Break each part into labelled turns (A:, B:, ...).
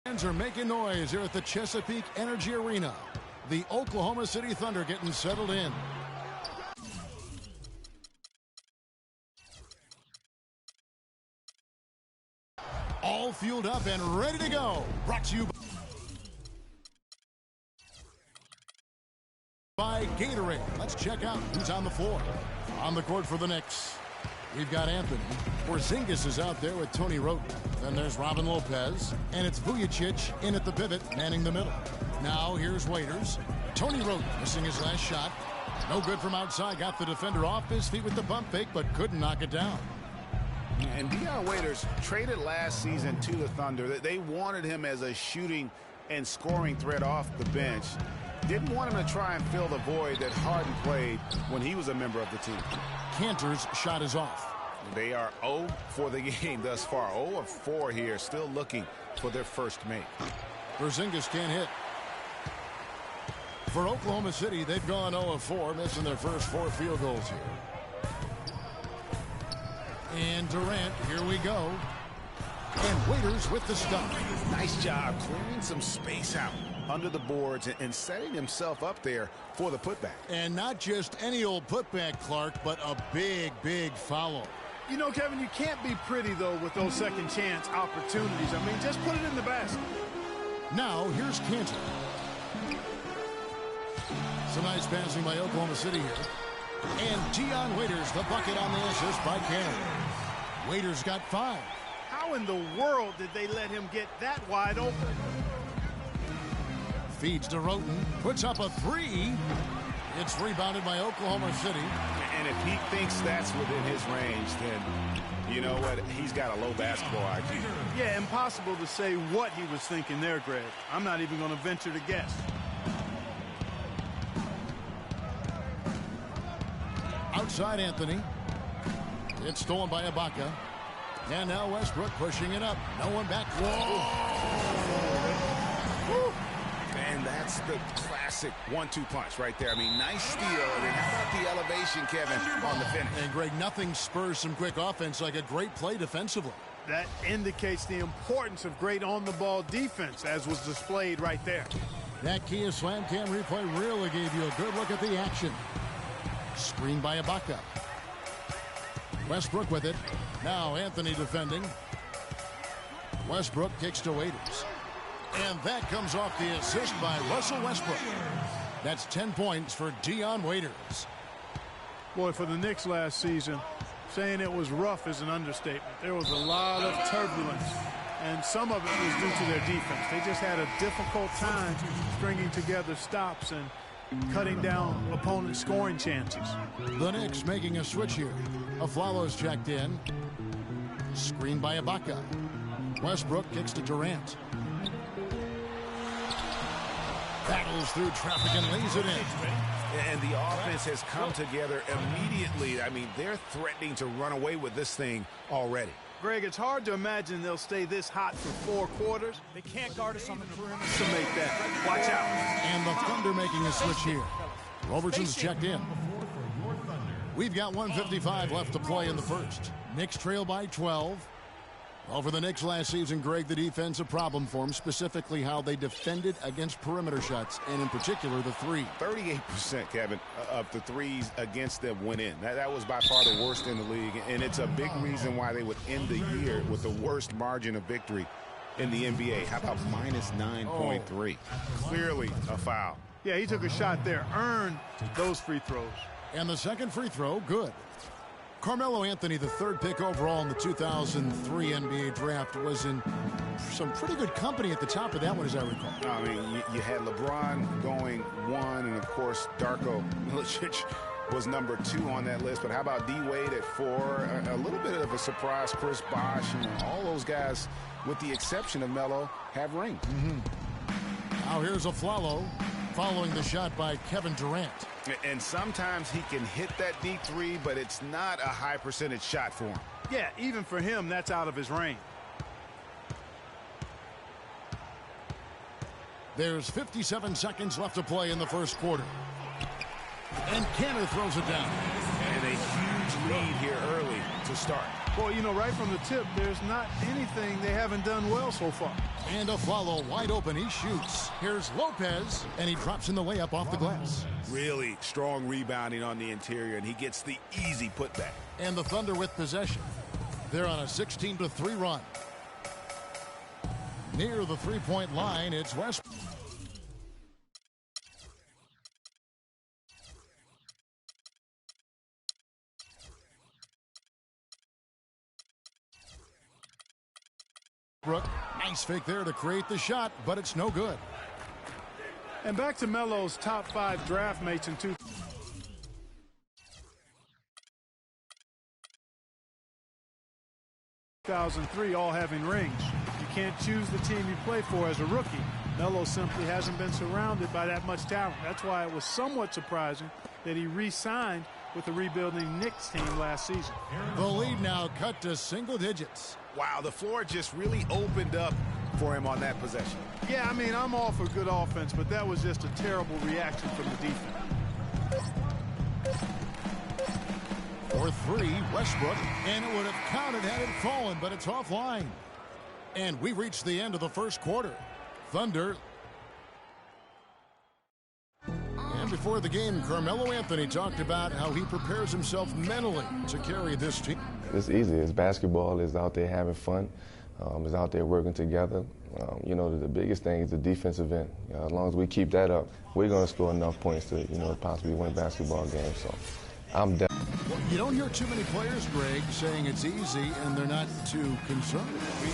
A: Fans are making noise here at the Chesapeake Energy Arena. The Oklahoma City Thunder getting settled in. All fueled up and ready to go. Brought to you by Gatorade. Let's check out who's on the floor. On the court for the Knicks, we've got Anthony. Porzingis is out there with Tony Roten. Then there's Robin Lopez. And it's Vujicic in at the pivot, manning the middle. Now here's Waiters. Tony Roten missing his last shot. No good from outside. Got the defender off his feet with the pump fake, but couldn't knock it down.
B: And Dion Waiters traded last season to the Thunder. They wanted him as a shooting and scoring threat off the bench. Didn't want him to try and fill the void that Harden played when he was a member of the team.
A: Cantor's shot is off.
B: They are 0 for the game thus far. 0 of 4 here, still looking for their first make.
A: Porzingis can't hit. For Oklahoma City, they've gone 0 of 4, missing their first 4 field goals here. And Durant, here we go. And Waiters with the stop.
B: Nice job clearing some space out under the boards and setting himself up there for the putback.
A: And not just any old putback, Clark, but a big, big follow.
C: You know, Kevin, you can't be pretty, though, with those second chance opportunities. I mean, just put it in the basket.
A: Now, here's Cantor. Some nice passing by Oklahoma City here. And Dion Waiters, the bucket on the assist by Cam. Waiters got 5.
C: How in the world did they let him get that wide open?
A: Feeds to Roten, puts up a 3. It's rebounded by Oklahoma City.
B: And if he thinks that's within his range, then you know what? He's got a low basketball IQ.
C: Yeah, impossible to say what he was thinking there, Greg. I'm not even going to venture to guess.
A: Outside Anthony. It's stolen by Ibaka. And now Westbrook pushing it up. No one back.
B: Whoa! And that's the classic 1-2 punch right there. I mean, nice steal. And then how about the elevation, Kevin, on the finish?
A: And, Greg, nothing spurs some quick offense like a great play defensively.
C: That indicates the importance of great on-the-ball defense, as was displayed right there.
A: That Kia Slam Cam replay really gave you a good look at the action. Screen by Ibaka. Westbrook with it. Now Anthony defending. Westbrook kicks to Waiters. And that comes off the assist by Russell Westbrook. That's 10 points for Dion Waiters.
C: Boy, for the Knicks last season, saying it was rough is an understatement. There was a lot of turbulence, and some of it was due to their defense. They just had a difficult time stringing together stops and cutting down opponents' scoring chances.
A: The Knicks making a switch here. Aflalo's checked in. Screen by Ibaka. Westbrook kicks to Durant. Battles through traffic and lays it in.
B: And the offense has come together immediately. I mean, they're threatening to run away with this thing already.
C: Greg, it's hard to imagine they'll stay this hot for 4 quarters. They can't guard us on the perimeter to make that. Watch out.
A: And the Thunder making a switch here. Robertson's checked in. We've got 1:55 left to play in the first. Knicks trail by 12. Well, for the Knicks last season, Greg, the defense a problem for them, specifically how they defended against perimeter shots, and in particular the 3.
B: 38%, Kevin, of the threes against them went in. That was by far the worst in the league, and it's a big reason why they would end the year with the worst margin of victory in the NBA. How about minus 9.3? Clearly a foul.
C: Yeah, he took a shot there, earned those free throws.
A: And the second free throw, good. Carmelo Anthony, the 3rd pick overall in the 2003 NBA draft, was in some pretty good company at the top of that one, as I recall.
B: I mean, you had LeBron going 1, and, of course, Darko Milicic was number 2 on that list. But how about D-Wade at 4? A little bit of a surprise, Chris Bosh. You know, all those guys, with the exception of Melo, have rings.
A: Now here's Aflalo following the shot by Kevin Durant.
B: And sometimes he can hit that deep 3, but it's not a high percentage shot for him.
C: Yeah, even for him, that's out of his range.
A: There's 57 seconds left to play in the first quarter. And Cantor throws it down.
B: And a huge lead here early to start.
C: Well, you know, right from the tip, there's not anything they haven't done well so far.
A: And a follow wide open. He shoots. Here's Lopez, and he drops in the layup off the glass.
B: Really strong rebounding on the interior, and he gets the easy putback.
A: And the Thunder with possession. They're on a 16-3 run. Near the three-point line, it's Westbrook. Nice fake there to create the shot, but it's no good.
C: And back to Melo's top 5 draft mates in 2003, all having rings. You can't choose the team you play for as a rookie. Melo simply hasn't been surrounded by that much talent. That's why it was somewhat surprising that he re-signed with the rebuilding Knicks team last season.
A: The lead now cut to single digits.
B: Wow, the floor just really opened up for him on that possession.
C: Yeah, I mean, I'm all for good offense, but that was just a terrible reaction from the defense.
A: For 3, Westbrook, and it would have counted had it fallen, but it's offline. And we reached the end of the first quarter. Thunder. And before the game, Carmelo Anthony talked about how he prepares himself mentally to carry this team.
D: It's easy. It's basketball. It's out there having fun. It's out there working together. You know, the biggest thing is the defensive end. You know, as long as we keep that up, we're going to score enough points to, you know, possibly win basketball games. So I'm definitely.
A: Well, you don't hear too many players, Greg, saying it's easy and they're not too concerned.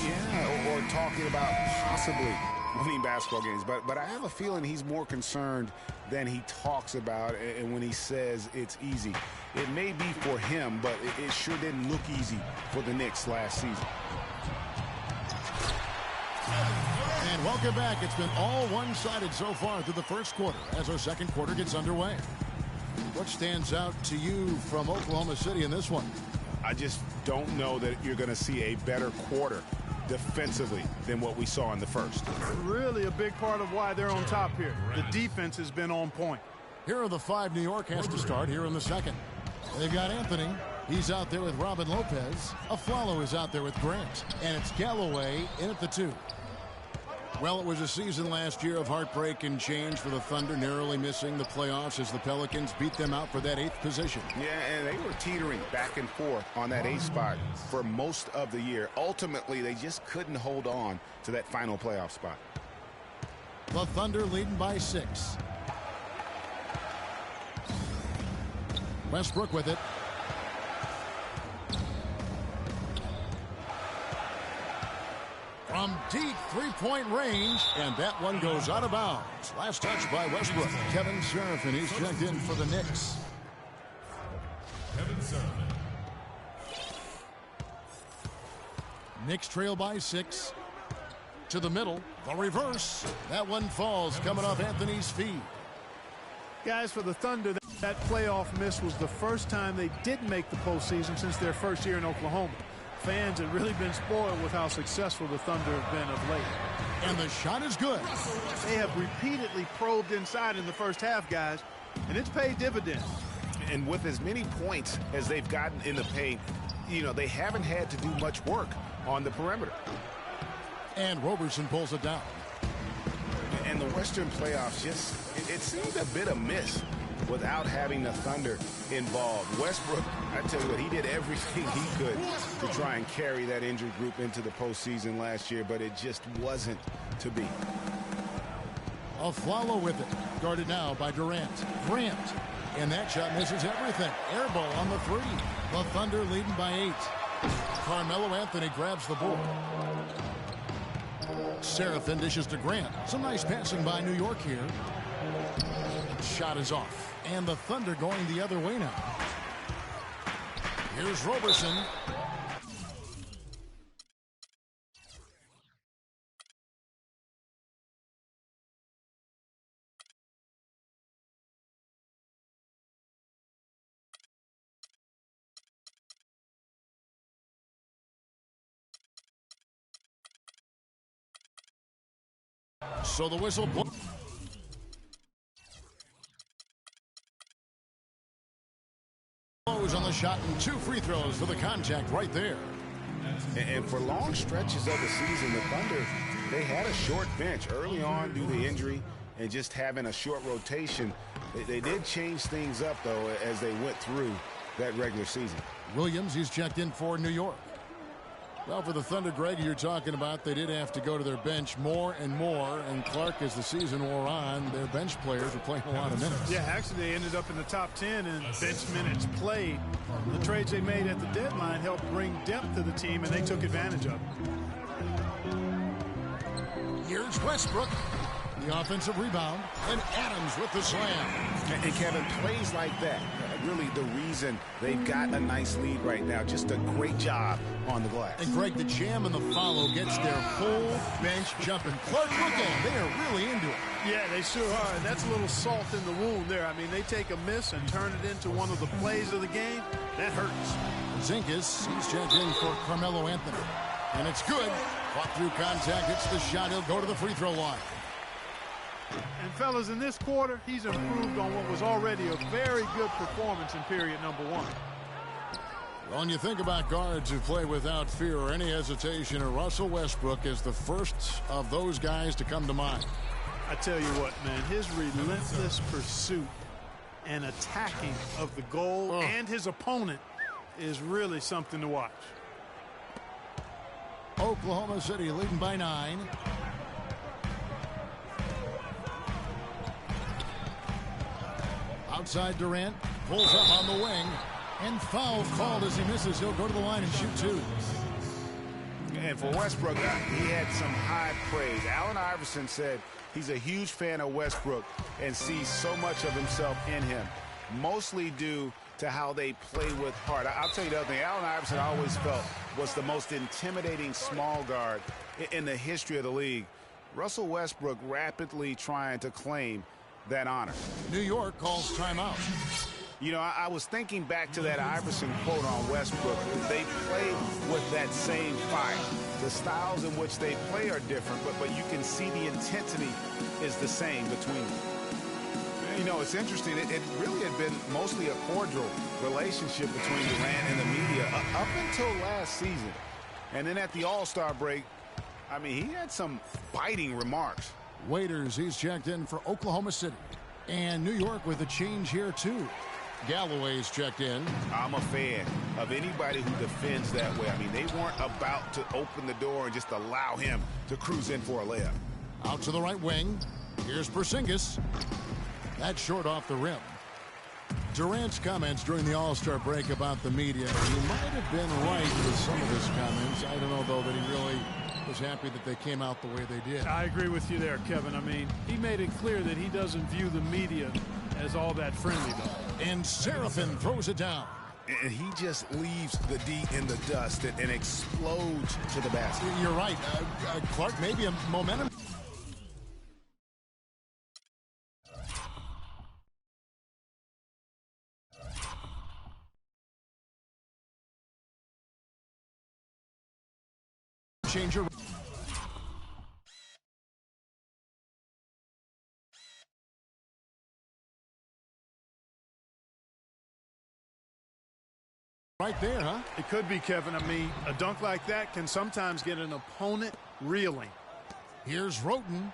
B: Yeah, or talking about possibly winning basketball games. But I have a feeling he's more concerned than he talks about, and when he says it's easy. It may be for him, but it sure didn't look easy for the Knicks last season.
A: And welcome back. It's been all one-sided so far through the first quarter as our second quarter gets underway. What stands out to you from Oklahoma City in this one?
B: I just don't know that you're going to see a better quarter defensively than what we saw in the first.
C: Really a big part of why they're on top here. The defense has been on point.
A: Here are the 5 New York has to start here in the second. They've got Anthony. He's out there with Robin Lopez. Aflalo is out there with Grant. And it's Galloway in at the 2. Well, it was a season last year of heartbreak and change for the Thunder, narrowly missing the playoffs as the Pelicans beat them out for that 8th position.
B: Yeah, and they were teetering back and forth on that 8th spot for most of the year. Ultimately, they just couldn't hold on to that final playoff spot.
A: The Thunder leading by 6. Westbrook with it. From deep three-point range, and that one goes out of bounds. Last touch by Westbrook. Kevin Seraphin, he's checked in for the Knicks.
E: Kevin Seraphin.
A: Knicks trail by 6. To the middle, the reverse. That one falls, coming off Anthony's feet.
C: Guys, for the Thunder, that playoff miss was the first time they didn't make the postseason since their first year in Oklahoma. Fans have really been spoiled with how successful the Thunder have been of late.
A: And the shot is good.
C: They have repeatedly probed inside in the first half, guys, and it's paid dividends.
B: And with as many points as they've gotten in the paint, you know, they haven't had to do much work on the perimeter.
A: And Roberson pulls it down.
B: And the Western playoffs just, it seemed a bit amiss without having the Thunder involved. Westbrook, I tell you what, he did everything he could to try and carry that injured group into the postseason last year, but it just wasn't to be.
A: Aflalo with it. Guarded now by Durant. Grant. And that shot misses everything. Air ball on the 3. The Thunder leading by 8. Carmelo Anthony grabs the board. Seraphin dishes to Grant. Some nice passing by New York here. Shot is off. And the Thunder going the other way now. Here's Roberson. So the whistle blows. On the shot and 2 free throws for the contact right there.
B: And for long stretches of the season, the Thunder, they had a short bench early on due to injury and just having a short rotation. They did change things up, though, as they went through that regular season.
A: Williams, he's checked in for New York. Well, for the Thunder, Greg, you're talking about, they did have to go to their bench more and more. And Clark, as the season wore on, their bench players were playing a lot of minutes.
C: Yeah, actually, they ended up in the top 10 in bench minutes played. The trades they made at the deadline helped bring depth to the team, and they took advantage of it.
A: Here's Westbrook. The offensive rebound, and Adams with the slam.
B: And Kevin, plays like that, really the reason they've got a nice lead right now. Just a great job on the glass.
A: And Greg, the jam and the follow gets their whole bench jumping. Clark, look at them. They are really into it.
C: Yeah, they sure are. And that's a little salt in the wound there. I mean, they take a miss and turn it into one of the plays of the game. That hurts.
A: Zinkis, he's checked in for Carmelo Anthony. And it's good. Fought through contact, hits the shot. He'll go to the free throw line.
C: And, fellas, in this quarter, he's improved on what was already a very good performance in period number 1.
A: Well, when you think about guards who play without fear or any hesitation, Russell Westbrook is the first of those guys to come to mind.
C: I tell you what, man, his relentless pursuit and attacking of the goal and his opponent is really something to watch.
A: Oklahoma City leading by 9. Outside Durant, pulls up on the wing, and foul called as he misses. He'll go to the line and shoot 2.
B: And for Westbrook, he had some high praise. Allen Iverson said he's a huge fan of Westbrook and sees so much of himself in him, mostly due to how they play with heart. I'll tell you the other thing, Allen Iverson I always felt was the most intimidating small guard in the history of the league. Russell Westbrook rapidly trying to claim that honor.
A: New York calls timeout.
B: You know, I was thinking back to that Iverson quote on Westbrook. They play with that same fire. The styles in which they play are different, but you can see the intensity is the same between them. You know, it's interesting. It really had been mostly a cordial relationship between Durant and the media up until last season. And then at the All-Star break, I mean, he had some biting remarks.
A: Waiters, he's checked in for Oklahoma City. And New York with a change here, too. Galloway's checked in.
B: I'm a fan of anybody who defends that way. I mean, they weren't about to open the door and just allow him to cruise in for a layup.
A: Out to the right wing. Here's Porzingis. That's short off the rim. Durant's comments during the All-Star break about the media. He might have been right with some of his comments. I don't know, though, that he really was happy that they came out the way they did.
C: I agree with you there, Kevin. I mean, he made it clear that he doesn't view the media as all that friendly, though.
A: And Seraphin throws it down.
B: And he just leaves the D in the dust and explodes to the basket.
A: You're right. Clark, maybe a momentum. Changer. Right there, huh?
C: It could be, Kevin. I mean, a dunk like that can sometimes get an opponent reeling.
A: Here's Roten.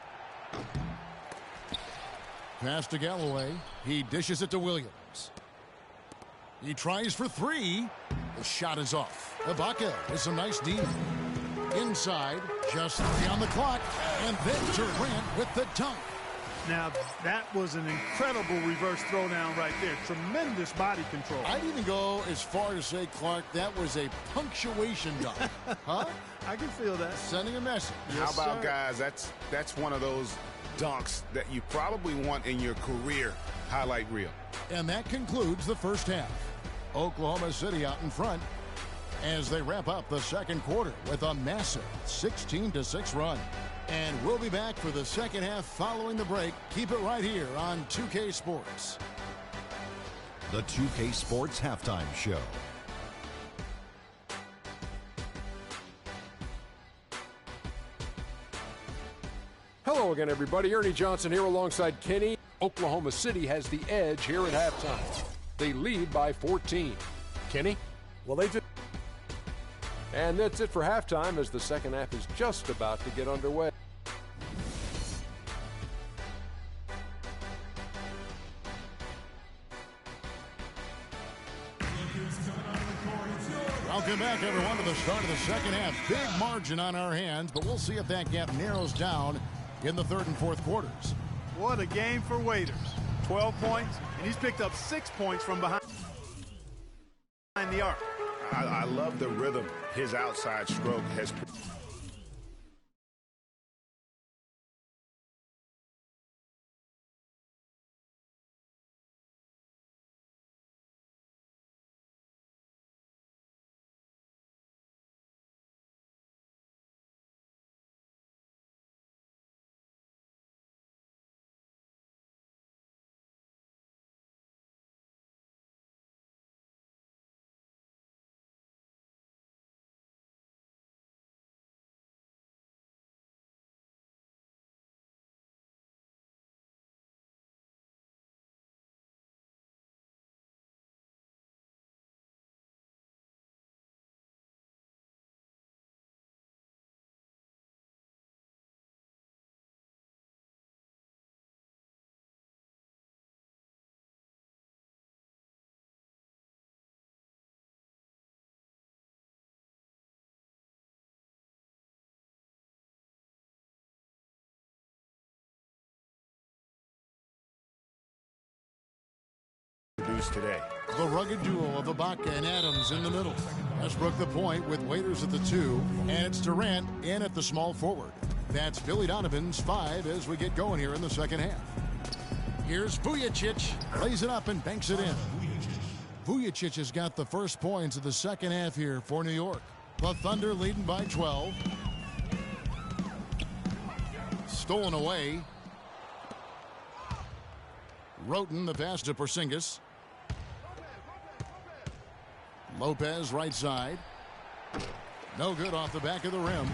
A: Pass to Galloway. He dishes it to Williams. He tries for 3. The shot is off. Ibaka with some nice D. Inside, just 3 on the clock. And then Durant with the dunk.
C: Now, that was an incredible reverse throwdown right there. Tremendous body control.
A: I'd even go as far to say, Clark, that was a punctuation dunk. Huh?
C: I can feel that.
A: Sending a message.
B: Yes, how about, guys, that's one of those dunks that you probably want in your career highlight reel.
A: And that concludes the first half. Oklahoma City out in front as they wrap up the second quarter with a massive 16-6 run. And we'll be back for the second half following the break. Keep it right here on 2K Sports.
F: The 2K Sports Halftime Show.
G: Hello again, everybody. Ernie Johnson here alongside Kenny. Oklahoma City has the edge here at halftime. They lead by 14. Kenny?
H: Well, they
G: And that's it for halftime as the second half is just about to get underway.
A: Welcome back, everyone, to the start of the second half. Big margin on our hands, but we'll see if that gap narrows down in the third and fourth quarters.
C: What a game for Waiters. 12 points, and he's picked up 6 points from behind the arc.
B: I love the rhythm his outside stroke has. Today.
A: The rugged duo of Ibaka and Adams in the middle. Westbrook the point with Waiters at the 2, and it's Durant in at the small forward. That's Billy Donovan's 5 as we get going here in the second half. Here's Vujicic, lays it up and banks it in. Vujicic has got the first points of the second half here for New York. The Thunder leading by 12. Stolen away. Roten the pass to Porzingis. Lopez right side. No good off the back of the rim.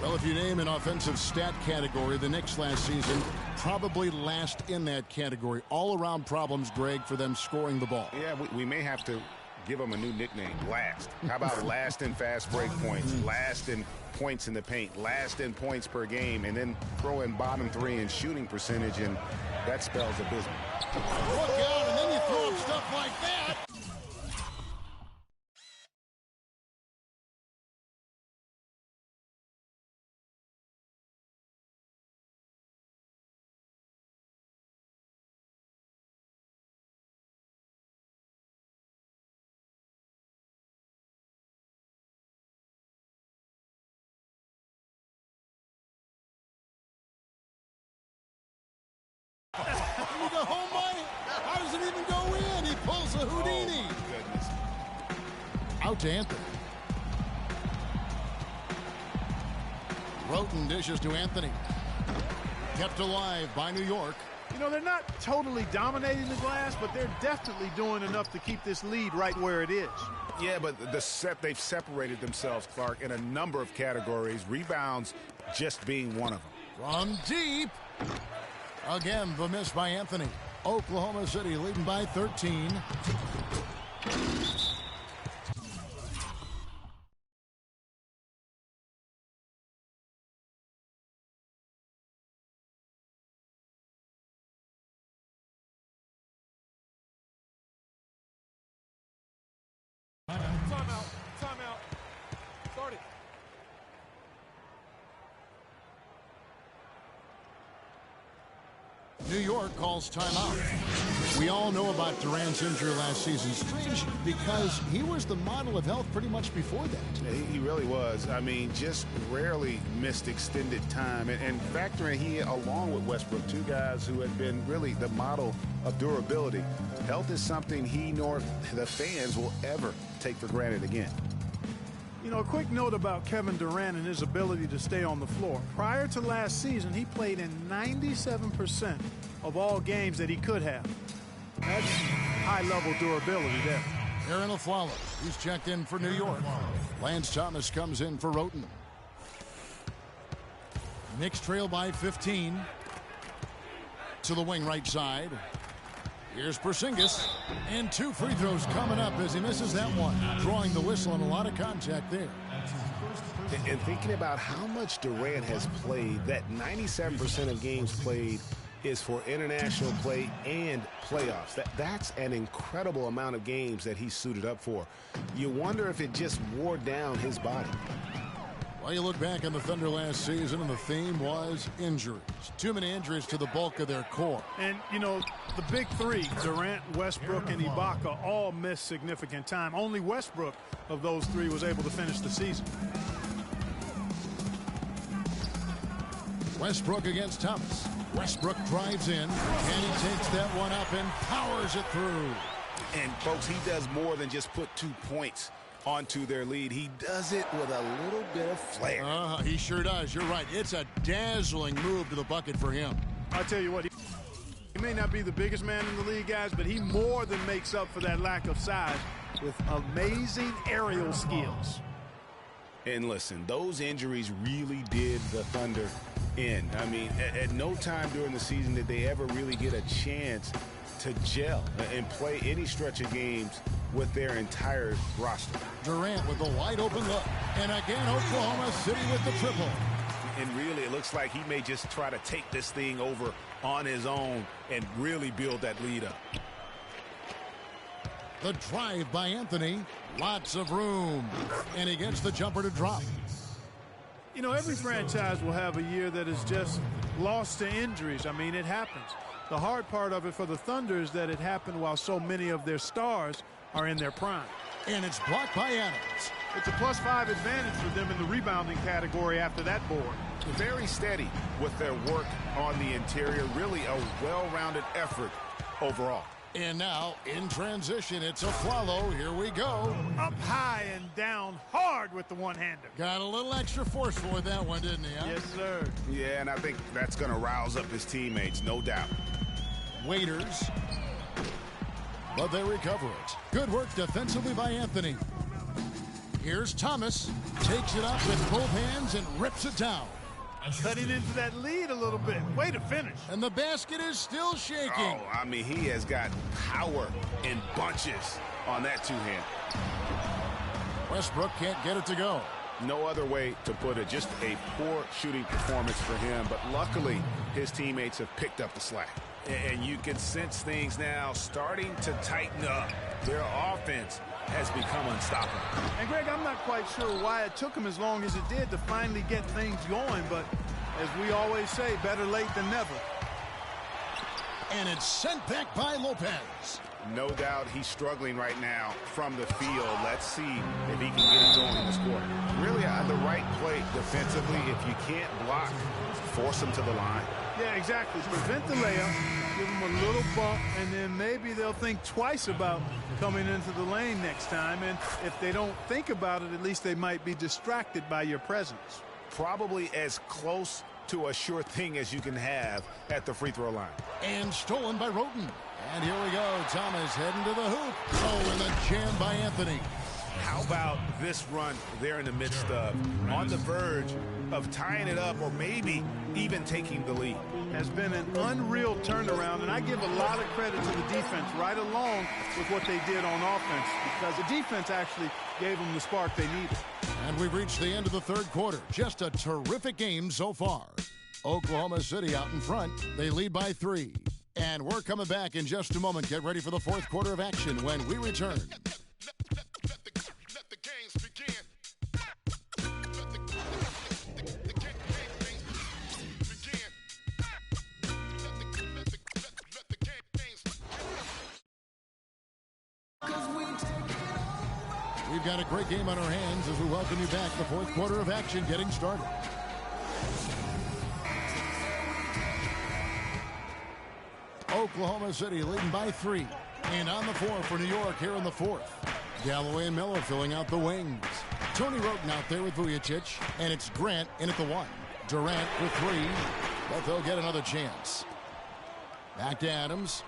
A: Well, if you name an offensive stat category, the Knicks last season probably last in that category. All-around problems, Greg, for them scoring the ball.
B: Yeah, we may have to give them a new nickname, Last. How about last in fast break points, last in points in the paint, last in points per game, and then throw in bottom 3 in shooting percentage, and that spells abysmal.
A: Look out, and then you throw up stuff like that. Did he go home by? How does it even go in? He pulls a Houdini.
B: Oh, goodness.
A: Out to Anthony. Roten dishes to Anthony. Kept alive by New York.
C: You know, they're not totally dominating the glass, but they're definitely doing enough to keep this lead right where it is.
B: Yeah, but they've separated themselves, Clark, in a number of categories. Rebounds just being one of them.
A: From deep. Again, the miss by Anthony. Oklahoma City leading by 13.
G: Timeout. Start it.
A: New York calls timeout. We all know about Durant's injury last season. Strange because he was the model of health pretty much before that.
B: Yeah, he really was. I mean, just rarely missed extended time. And factoring he, along with Westbrook, two guys who had been really the model of durability. Health is something he nor the fans will ever take for granted again.
C: You know, a quick note about Kevin Durant and his ability to stay on the floor. Prior to last season, he played in 97% of all games that he could have. That's high-level durability there.
A: Aaron Aflalo, he's checked in for New York. Lance Thomas comes in for Roten. Knicks trail by 15. To the wing right side. Here's Porzingis. And 2 free throws coming up as he misses that one. Drawing the whistle and a lot of contact there.
B: And thinking about how much Durant has played, that 97% of games played is for international play and playoffs. That's an incredible amount of games that he's suited up for. You wonder if it just wore down his body.
A: Well, you look back on the Thunder last season, and the theme was injuries. Too many injuries to the bulk of their core.
C: And, you know, the big three, Durant, Westbrook, and Ibaka, all missed significant time. Only Westbrook of those three was able to finish the season.
A: Westbrook against Thomas. Westbrook drives in, and he takes that one up and powers it through.
B: And, folks, he does more than just put 2 points onto their lead. He does it with a little bit of flair.
A: He sure does. You're right. It's a dazzling move to the bucket for him.
C: I'll tell you what, he may not be the biggest man in the league, guys, but he more than makes up for that lack of size with amazing aerial skills.
B: And listen, those injuries really did the Thunder in. I mean, at no time during the season did they ever really get a chance to gel and play any stretch of games with their entire roster.
A: Durant with a wide open look. And again, Oklahoma City with the triple.
B: And really, it looks like he may just try to take this thing over on his own and really build that lead up.
A: The drive by Anthony. Lots of room. And he gets the jumper to drop.
C: You know, every franchise will have a year that is just lost to injuries. I mean, it happens. The hard part of it for the Thunder is that it happened while so many of their stars are in their prime.
A: And it's blocked by Adams.
C: It's a +5 advantage for them in the rebounding category after that board.
B: Very steady with their work on the interior. Really a well-rounded effort overall.
A: And now, in transition, it's a follow. Here we go.
C: Up high and down hard with the one-hander.
A: Got a little extra forceful with that one, didn't he? Huh?
C: Yes, sir.
B: Yeah, and I think that's going to rouse up his teammates, no doubt.
A: Waiters. But they recover it. Good work defensively by Anthony. Here's Thomas. Takes it up with both hands and rips it down.
C: Cutting into that lead a little bit. Way to finish.
A: And the basket is still shaking.
B: Oh, I mean, he has got power in bunches on that two-hand.
A: Westbrook can't get it to go.
B: No other way to put it. Just a poor shooting performance for him. But luckily, his teammates have picked up the slack. And you can sense things now starting to tighten up. Their offense has become unstoppable.
C: And, Greg, I'm not quite sure why it took him as long as it did to finally get things going. But as we always say, better late than never.
A: And it's sent back by Lopez.
B: No doubt he's struggling right now from the field. Let's see if he can get it going in this quarter. Really, the right play defensively. If you can't block, force him to the line.
C: Yeah, exactly. Prevent the layup, give them a little bump, and then maybe they'll think twice about coming into the lane next time. And if they don't think about it, at least they might be distracted by your presence.
B: Probably as close to a sure thing as you can have at the free throw line.
A: And stolen by Roten. And here we go. Thomas heading to the hoop. Oh, and the jam by Anthony.
B: How about this run they're in the midst of? On the verge of tying it up or maybe even taking the lead.
C: Has been an unreal turnaround, and I give a lot of credit to the defense right along with what they did on offense, because the defense actually gave them the spark they needed.
A: And we've reached the end of the third quarter. Just a terrific game so far. Oklahoma City out in front. They lead by 3. And we're coming back in just a moment. Get ready for the fourth quarter of action when we return.
E: Let the games begin.
A: We've got a great game on our hands as we welcome you back. The fourth quarter of action getting started. Oklahoma City leading by 3. And on the floor for New York here in the fourth. Galloway and Miller filling out the wings. Tony Roten out there with Vujacic. And it's Grant in at the 1. Durant with 3. But they'll get another chance. Back to Adams.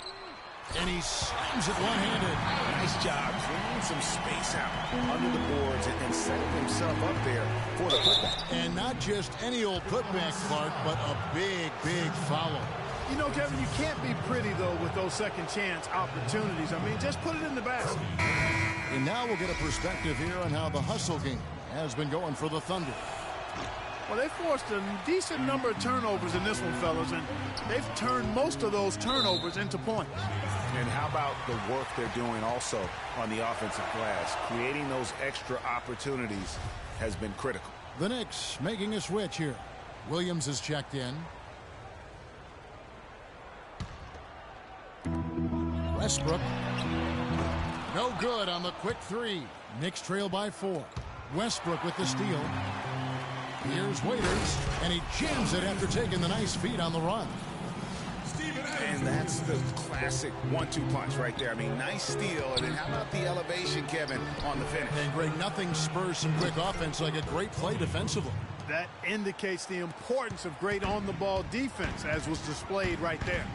A: And he slams it one-handed.
B: Nice job clearing some space out under the boards and setting himself up there for the putback.
A: And not just any old putback, Clark, but a big, big foul.
C: You know, Kevin, you can't be pretty, though, with those second chance opportunities. I mean, just put it in the basket.
A: And now we'll get a perspective here on how the hustle game has been going for the Thunder.
C: Well, they forced a decent number of turnovers in this one, fellas, and they've turned most of those turnovers into points.
B: And how about the work they're doing also on the offensive glass? Creating those extra opportunities has been critical.
A: The Knicks making a switch here. Williams is checked in. Westbrook. No good on the quick three. Knicks trail by 4. Westbrook with the steal. Here's Waiters, and he jams it after taking the nice feed on the run.
B: And that's the classic 1-2 punch right there. I mean, nice steal. And then how about the elevation, Kevin, on the finish?
A: And Greg, nothing spurs some quick offense like a great play defensively.
C: That indicates the importance of great on-the-ball defense, as was displayed right there.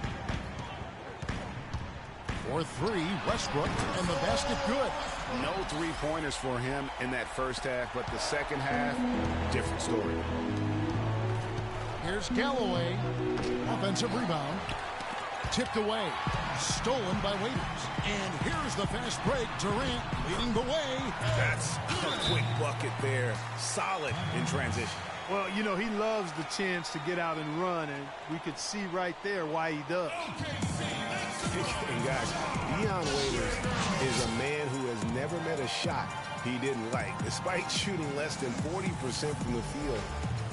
A: For 3, Westbrook, and the basket good.
B: No three-pointers for him in that first half, but the second half, different story.
A: Here's Galloway. Offensive rebound. Tipped away. Stolen by Waiters. And here's the fast break. Durant leading the way.
B: That's a quick bucket there. Solid in transition.
C: Well, you know, he loves the chance to get out and run, and we could see right there why he does.
H: And guys, Dion Waiters is a man who has never met a shot he didn't like. Despite shooting less than 40% from the field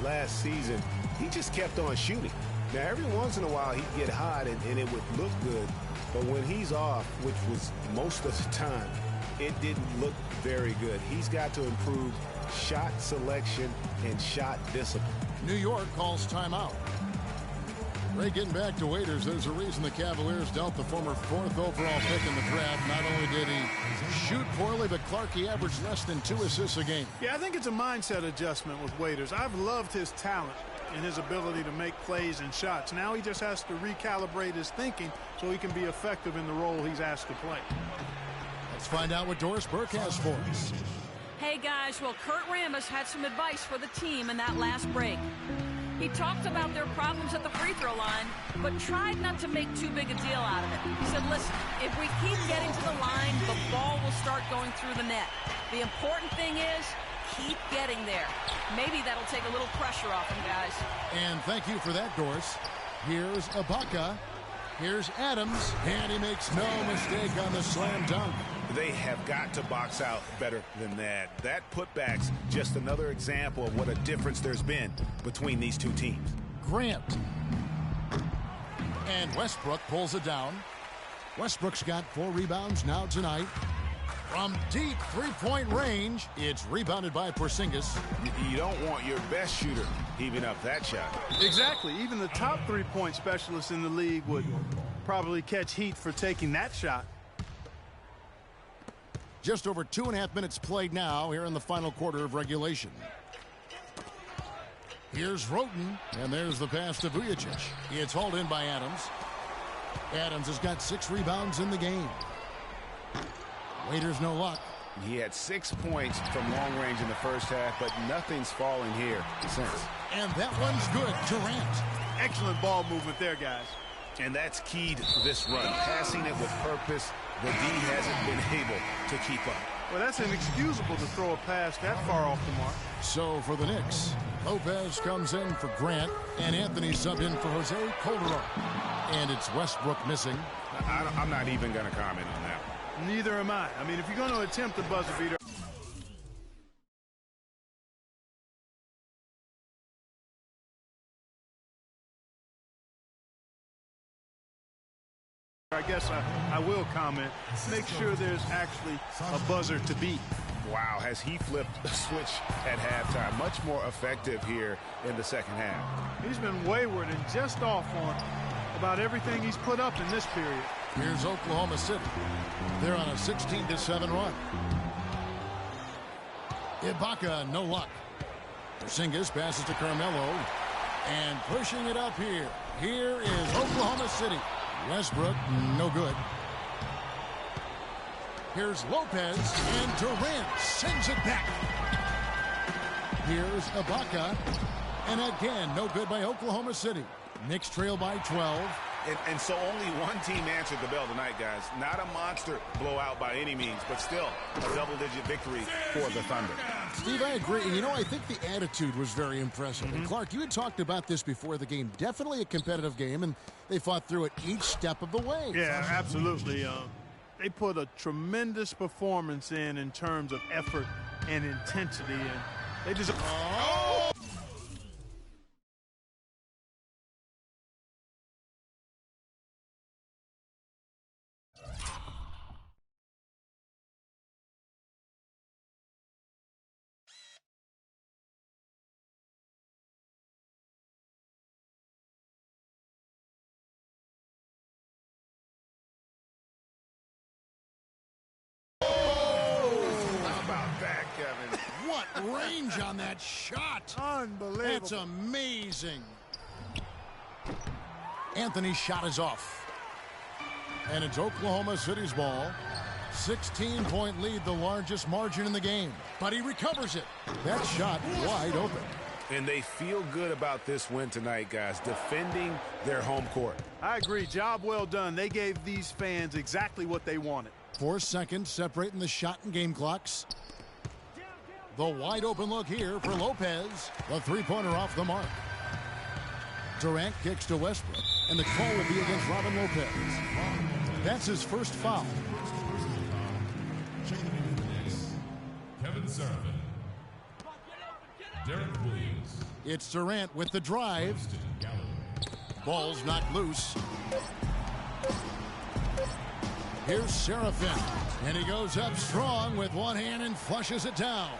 H: last season, he just kept on shooting. Now, every once in a while, he'd get hot and it would look good. But when he's off, which was most of the time, it didn't look very good. He's got to improve shot selection and shot discipline.
A: New York calls timeout. Ray, getting back to Waiters, there's a reason the Cavaliers dealt the former 4th overall pick in the draft. Not only did he shoot poorly, but Clark, he averaged less than 2 assists a game.
C: Yeah, I think it's a mindset adjustment with Waiters. I've loved his talent and his ability to make plays and shots. Now he just has to recalibrate his thinking so he can be effective in the role he's asked to play.
A: Let's find out what Doris Burke has for us.
I: Hey, guys, well, Kurt Rambis had some advice for the team in that last break. He talked about their problems at the free throw line, but tried not to make too big a deal out of it. He said, listen, if we keep getting to the line, the ball will start going through the net. The important thing is keep getting there. Maybe that'll take a little pressure off him, guys.
A: And thank you for that, Doris. Here's Ibaka. Here's Adams, and he makes no mistake on the slam dunk.
B: They have got to box out better than that. That putback's just another example of what a difference there's been between these two teams.
A: Grant. And Westbrook pulls it down. Westbrook's got 4 rebounds now tonight. From deep three-point range, it's rebounded by Porzingis.
B: You don't want your best shooter heaving up that shot.
C: Exactly. Even the top three-point specialist in the league would probably catch heat for taking that shot.
A: Just over 2.5 minutes played now here in the final quarter of regulation. Here's Roten, and there's the pass to Vujacic. It's hauled in by Adams. Adams has got 6 rebounds in the game. Waiters no luck.
B: He had 6 points from long range in the first half, but nothing's falling here since.
A: And that one's good. Durant.
C: Excellent ball movement there, guys.
B: And that's keyed this run. Passing it with purpose. The D hasn't been able to keep up.
C: Well, that's inexcusable to throw a pass that far off the mark.
A: So for the Knicks, Lopez comes in for Grant, and Anthony subbed in for Jose Calderon. And it's Westbrook missing.
B: I'm not even going to comment on that one.
C: Neither am I. I mean, if you're going to attempt a buzzer beater, I guess I will comment. Make sure there's actually a buzzer to beat.
B: Wow, has he flipped the switch at halftime. Much more effective here in the second half.
C: He's been wayward and just off on about everything he's put up in this period.
A: Here's Oklahoma City. They're on a 16-7 run. Ibaka, no luck. Porzingis passes to Carmelo. And pushing it up here. Here is Oklahoma City. Westbrook, no good. Here's Lopez, and Durant sends it back. Here's Ibaka, and again, no good by Oklahoma City. Knicks trail by 12.
B: And so only one team answered the bell tonight, guys. Not a monster blowout by any means, but still a double-digit victory for the Thunder.
A: Steve, I agree. You know, I think the attitude was very impressive. And Clark, you had talked about this before the game. Definitely a competitive game, and they fought through it each step of the way.
C: Yeah, absolutely. They put a tremendous performance in terms of effort and intensity, and they just... Oh!
A: What range on that shot.
C: Unbelievable.
A: That's amazing. Anthony's shot is off. And it's Oklahoma City's ball. 16-point lead, the largest margin in the game. But he recovers it. That shot wide open.
B: And they feel good about this win tonight, guys, defending their home court.
C: I agree. Job well done. They gave these fans exactly what they wanted.
A: 4 seconds separating the shot and game clocks. The wide open look here for Lopez. The three-pointer off the mark. Durant kicks to Westbrook, and the call will be against Robin Lopez. That's his first foul.
E: Kevin Serafin. Derek Williams.
A: It's Durant with the drive. Ball's knocked loose. Here's Serafin, and he goes up strong with one hand and flushes it down.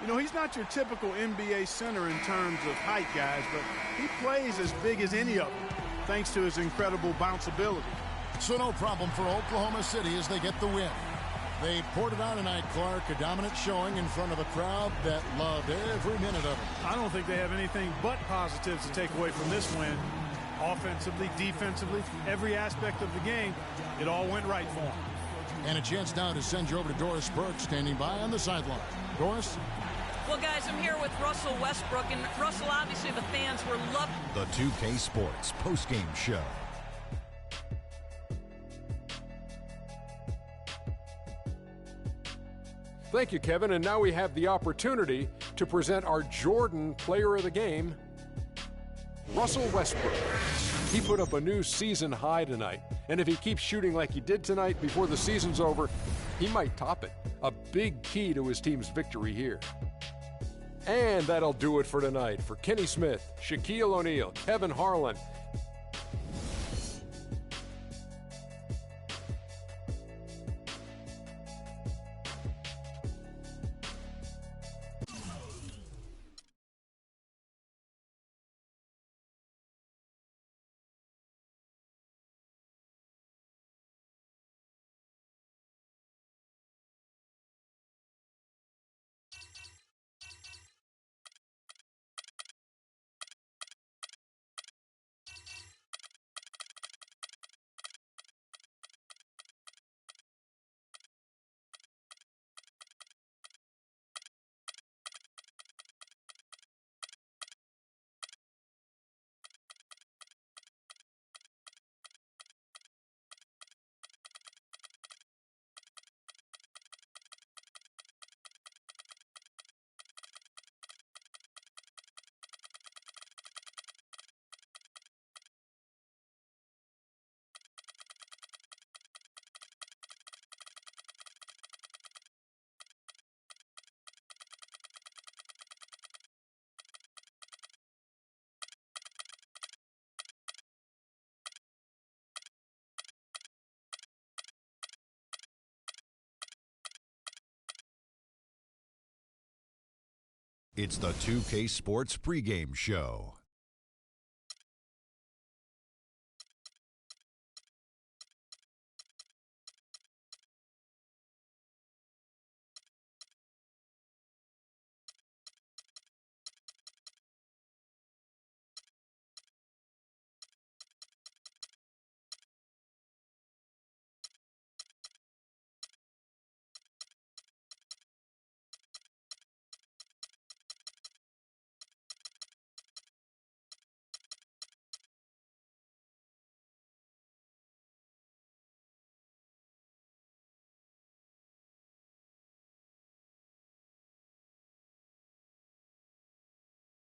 C: You know, he's not your typical NBA center in terms of height, guys, but he plays as big as any of them, thanks to his incredible bounce ability.
A: So no problem for Oklahoma City as they get the win. They poured it on tonight, Clark, a dominant showing in front of a crowd that loved every minute of it.
C: I don't think they have anything but positives to take away from this win. Offensively, defensively, every aspect of the game, it all went right for them.
A: And a chance now to send you over to Doris Burke, standing by on the sideline. Doris?
I: Well, guys, I'm here with Russell Westbrook, and Russell, obviously the fans were loving
F: The 2K Sports postgame show.
G: Thank you, Kevin. And now we have the opportunity to present our Jordan Player of the Game, Russell Westbrook. He put up a new season high tonight, and if he keeps shooting like he did tonight before the season's over, he might top it. A big key to his team's victory here. And that'll do it for tonight. For Kenny Smith, Shaquille O'Neal, Kevin Harlan,
F: It's the 2K Sports pregame show.